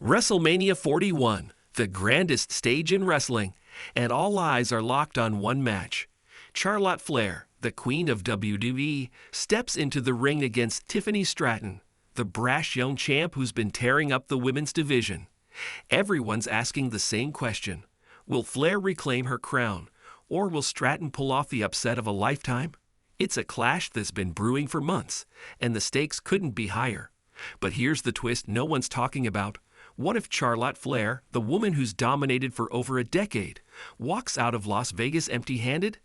WrestleMania 41, the grandest stage in wrestling, and all eyes are locked on one match. Charlotte Flair, the queen of WWE, steps into the ring against Tiffany Stratton, the brash young champ who's been tearing up the women's division. Everyone's asking the same question. Will Flair reclaim her crown, or will Stratton pull off the upset of a lifetime? It's a clash that's been brewing for months, and the stakes couldn't be higher. But here's the twist no one's talking about. What if Charlotte Flair, the woman who's dominated for over a decade, walks out of Las Vegas empty-handed?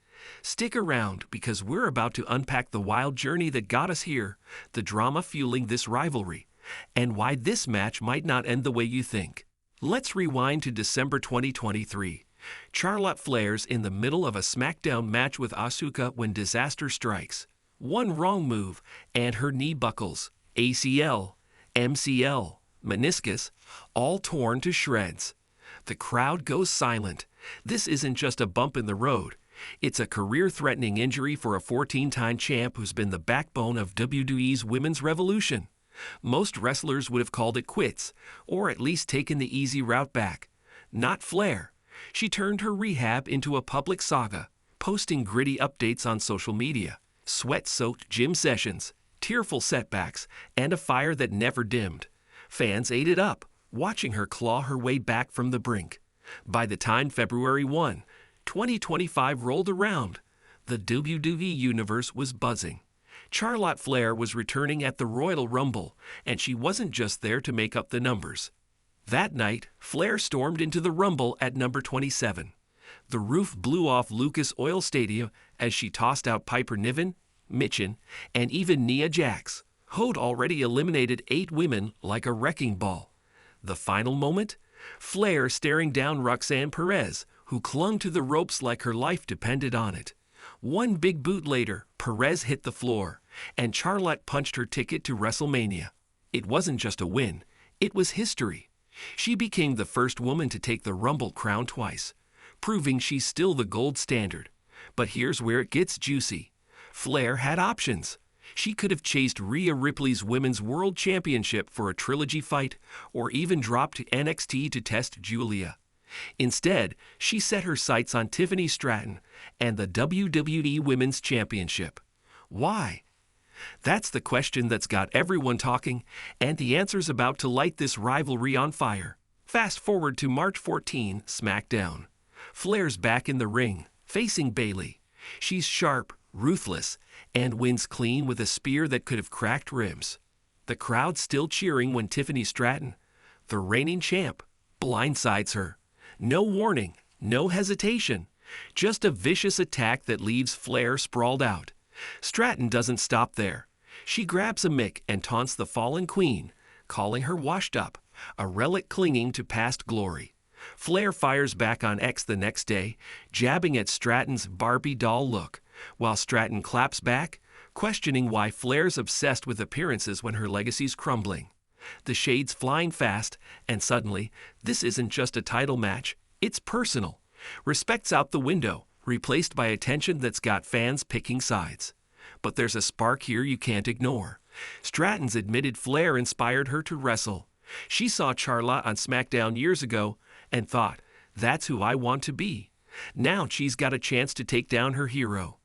Stick around, because we're about to unpack the wild journey that got us here, the drama fueling this rivalry, and why this match might not end the way you think. Let's rewind to December 2023. Charlotte Flair's in the middle of a SmackDown match with Asuka when disaster strikes. One wrong move, and her knee buckles. ACL, MCL, meniscus, all torn to shreds. The crowd goes silent. This isn't just a bump in the road. It's a career-threatening injury for a 14-time champ who's been the backbone of WWE's women's revolution. Most wrestlers would have called it quits, or at least taken the easy route back. Not Flair. She turned her rehab into a public saga, posting gritty updates on social media, sweat-soaked gym sessions, tearful setbacks, and a fire that never dimmed. Fans ate it up, watching her claw her way back from the brink. By the time February 1, 2025 rolled around, the WWE Universe was buzzing. Charlotte Flair was returning at the Royal Rumble, and she wasn't just there to make up the numbers. That night, Flair stormed into the Rumble at number 27. The roof blew off Lucas Oil Stadium as she tossed out Piper Niven, Michin, and even Nia Jax. Hood already eliminated 8 women like a wrecking ball. The final moment? Flair staring down Roxanne Perez, who clung to the ropes like her life depended on it. One big boot later, Perez hit the floor, and Charlotte punched her ticket to WrestleMania. It wasn't just a win, it was history. She became the first woman to take the Rumble crown twice, proving she's still the gold standard. But here's where it gets juicy. Flair had options. She could have chased Rhea Ripley's Women's World Championship for a trilogy fight, or even dropped to NXT to test Julia. Instead, she set her sights on Tiffany Stratton and the WWE Women's Championship. Why? That's the question that's got everyone talking, and the answer's about to light this rivalry on fire. Fast forward to March 14, SmackDown. Flair's back in the ring, facing Bayley. She's sharp, ruthless, and wins clean with a spear that could have cracked ribs. The crowd's still cheering when Tiffany Stratton, the reigning champ, blindsides her. No warning, no hesitation, just a vicious attack that leaves Flair sprawled out. Stratton doesn't stop there. She grabs a mic and taunts the fallen queen, calling her washed up, a relic clinging to past glory. Flair fires back on X the next day, jabbing at Stratton's Barbie doll look, while Stratton claps back, questioning why Flair's obsessed with appearances when her legacy's crumbling. The shades flying fast, and suddenly, this isn't just a title match, it's personal. Respect's out the window, replaced by attention that's got fans picking sides. But there's a spark here you can't ignore. Stratton's admitted Flair inspired her to wrestle. She saw Charlotte on SmackDown years ago and thought, that's who I want to be. Now she's got a chance to take down her hero.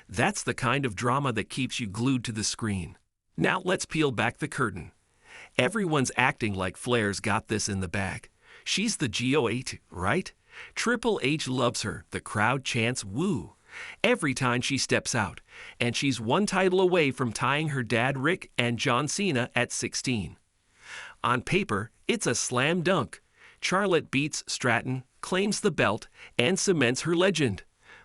That's the kind of drama that keeps you glued to the screen. Now let's peel back the curtain. Everyone's acting like Flair's got this in the bag. She's the GOAT, right? Triple H loves her, the crowd chants woo every time she steps out, and she's one title away from tying her dad Rick and John Cena at 16. On paper, it's a slam dunk. Charlotte beats Stratton, claims the belt, and cements her legend.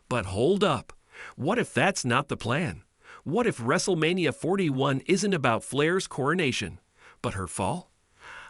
But hold up. What if that's not the plan? What if WrestleMania 41 isn't about Flair's coronation, but her fall?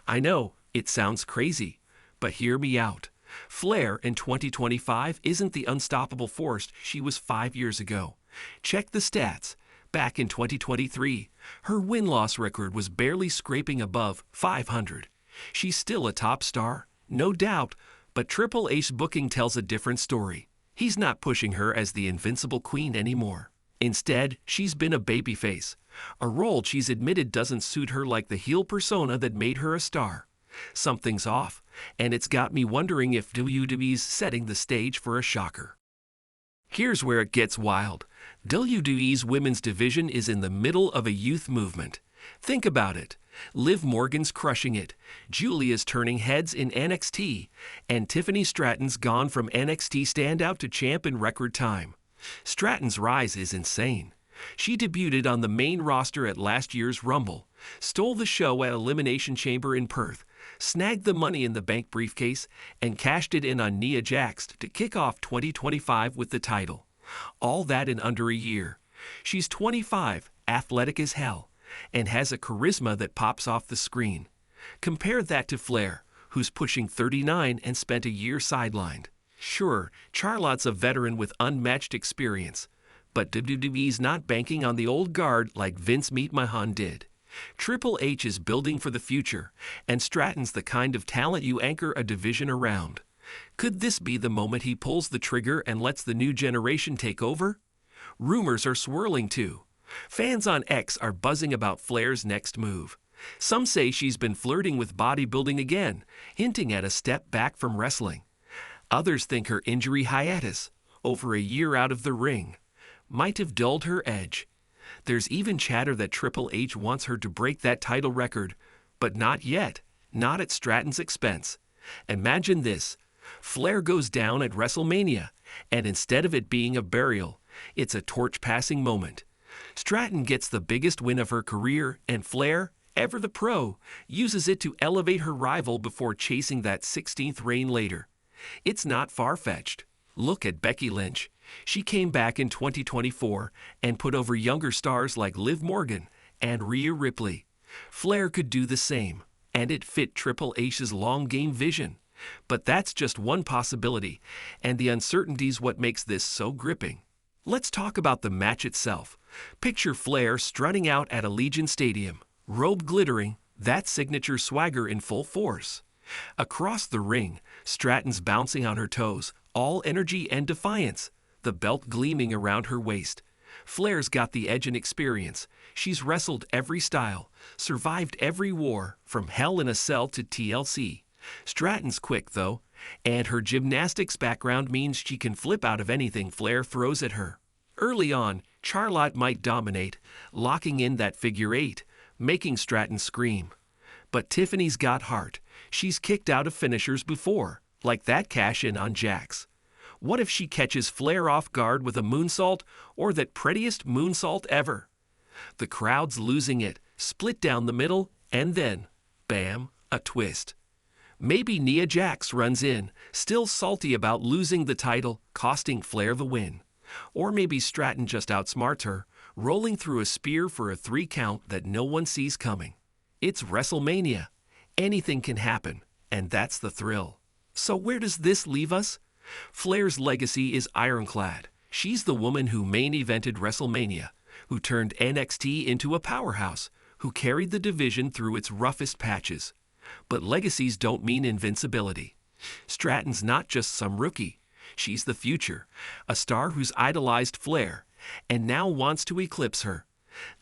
I know, it sounds crazy, but hear me out. Flair in 2025 isn't the unstoppable force she was 5 years ago. Check the stats. Back in 2023, her win-loss record was barely scraping above 500. She's still a top star, no doubt, but Triple H's booking tells a different story. He's not pushing her as the invincible queen anymore. Instead, she's been a babyface, a role she's admitted doesn't suit her like the heel persona that made her a star. Something's off, and it's got me wondering if WWE's setting the stage for a shocker. Here's where it gets wild. WWE's women's division is in the middle of a youth movement. Think about it. Liv Morgan's crushing it, Julia's turning heads in NXT, and Tiffany Stratton's gone from NXT standout to champ in record time. Stratton's rise is insane. She debuted on the main roster at last year's Rumble, stole the show at Elimination Chamber in Perth, snagged the Money in the Bank briefcase, and cashed it in on Nia Jax to kick off 2025 with the title. All that in under a year. She's 25, athletic as hell, and has a charisma that pops off the screen. Compare that to Flair, who's pushing 39 and spent a year sidelined. Sure, Charlotte's a veteran with unmatched experience, but WWE's not banking on the old guard like Vince McMahon did. Triple H is building for the future, and Stratton's the kind of talent you anchor a division around. Could this be the moment he pulls the trigger and lets the new generation take over? Rumors are swirling too. Fans on X are buzzing about Flair's next move. Some say she's been flirting with bodybuilding again, hinting at a step back from wrestling. Others think her injury hiatus, over a year out of the ring, might have dulled her edge. There's even chatter that Triple H wants her to break that title record, but not yet, not at Stratton's expense. Imagine this. Flair goes down at WrestleMania, and instead of it being a burial, it's a torch-passing moment. Stratton gets the biggest win of her career, and Flair, ever the pro, uses it to elevate her rival before chasing that 16th reign later. It's not far-fetched. Look at Becky Lynch. She came back in 2024 and put over younger stars like Liv Morgan and Rhea Ripley. Flair could do the same, and it fit Triple H's long-game vision. But that's just one possibility, and the uncertainty's what makes this so gripping. Let's talk about the match itself. Picture Flair strutting out at Allegiant Stadium, robe glittering, that signature swagger in full force. Across the ring, Stratton's bouncing on her toes, all energy and defiance, the belt gleaming around her waist. Flair's got the edge and experience. She's wrestled every style, survived every war, from Hell in a Cell to TLC. Stratton's quick, though, and her gymnastics background means she can flip out of anything Flair throws at her. Early on, Charlotte might dominate, locking in that figure eight, making Stratton scream. But Tiffany's got heart. She's kicked out of finishers before, like that cash-in on Jax. What if she catches Flair off guard with a moonsault, or that prettiest moonsault ever? The crowd's losing it, split down the middle, and then, bam, a twist. Maybe Nia Jax runs in, still salty about losing the title, costing Flair the win. Or maybe Stratton just outsmarts her, rolling through a spear for a 3 count that no one sees coming. It's WrestleMania. Anything can happen, and that's the thrill. So where does this leave us? Flair's legacy is ironclad. She's the woman who main evented WrestleMania, who turned NXT into a powerhouse, who carried the division through its roughest patches. But legacies don't mean invincibility. Stratton's not just some rookie. She's the future, a star who's idolized Flair, and now wants to eclipse her.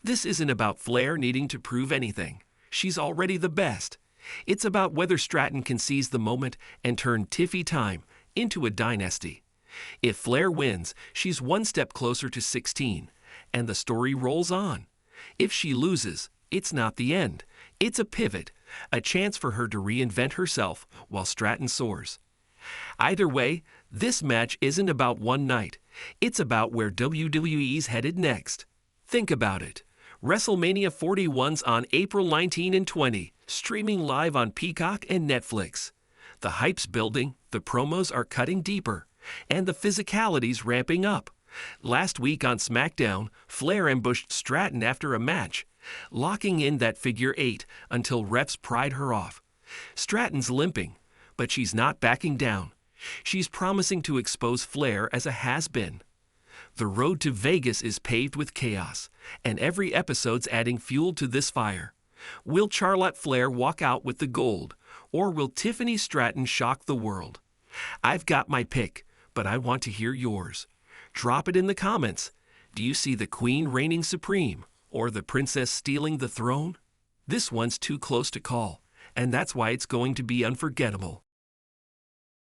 This isn't about Flair needing to prove anything. She's already the best. It's about whether Stratton can seize the moment and turn Tiffy time into a dynasty. If Flair wins, she's one step closer to 16, and the story rolls on. If she loses, it's not the end. It's a pivot, a chance for her to reinvent herself while Stratton soars. Either way, this match isn't about one night. It's about where WWE's headed next. Think about it. WrestleMania 41's on April 19 and 20, streaming live on Peacock and Netflix. The hype's building, the promos are cutting deeper, and the physicality's ramping up. Last week on SmackDown, Flair ambushed Stratton after a match, locking in that figure eight until refs pried her off. Stratton's limping, but she's not backing down. She's promising to expose Flair as a has-been. The road to Vegas is paved with chaos, and every episode's adding fuel to this fire. Will Charlotte Flair walk out with the gold, or will Tiffany Stratton shock the world? I've got my pick, but I want to hear yours. Drop it in the comments. Do you see the Queen reigning supreme, or the Princess stealing the throne? This one's too close to call, and that's why it's going to be unforgettable.